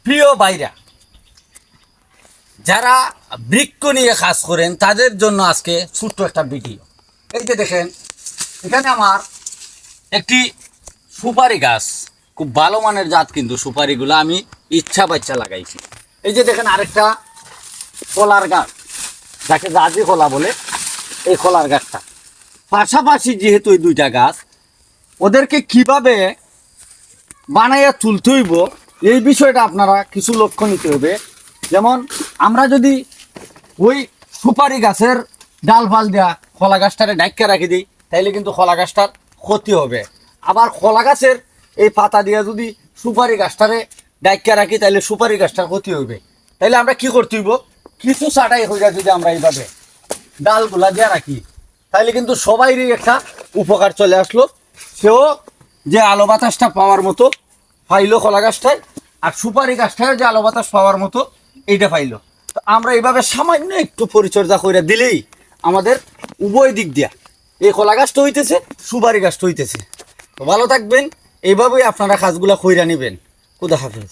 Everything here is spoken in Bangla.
প্রিয় ভাইরা, যারা বৃক্ষ নিয়ে কাজ করেন তাদের জন্য আজকে ছোট্ট একটা ভিডিও। এই যে দেখেন, এখানে আমার একটি সুপারি গাছ, খুব ভালো মানের জাত, কিন্তু সুপারিগুলো আমি ইচ্ছা বাচ্চা লাগাইছি। এই যে দেখেন আরেকটা কলার গাছ, যাকে জাজি কলা বলে, এই কলার গাছটা পাশাপাশি যেহেতু এই দুইটা গাছ, ওদেরকে কিভাবে বানাইয়া তুলতে হইব এই বিষয়টা আপনারা কিছু লক্ষ্য নিতে হবে। যেমন আমরা যদি ওই সুপারি গাছের ডাল ফাল দেওয়া কলা গাছটারে ডাইকা রাখি দিই, তাইলে কিন্তু কলা গাছটার ক্ষতি হবে। আবার কলা গাছের এই পাতা দিয়া যদি সুপারি গাছটারে ডাইকা রাখি, তাইলে সুপারি গাছটার ক্ষতি হবে। তাইলে আমরা কি করতে হইব, কিছু ছাটাই হয়ে যায় যদি আমরা এইভাবে ডালগুলা দিয়ে রাখি, তাইলে কিন্তু সবাইরই একটা উপকার চলে আসলো। সেও যে আলো বাতাসটা পাওয়ার মতো পাইলো কলা গাছটায়, আর সুপারি গাছটায় যে আলো বাতাস পাওয়ার মতো এইটা পাইলো। তো আমরা এইভাবে সামান্য একটু পরিচর্যা করে দিলেই আমাদের উভয় দিক দিয়া এই কলা গাছটা হইতেছে, সুপারি গাছটা হইতেছে। তো ভালো থাকবেন, এইভাবেই আপনারা কাজগুলা কইরা নেবেন। খুদা হাফেজ।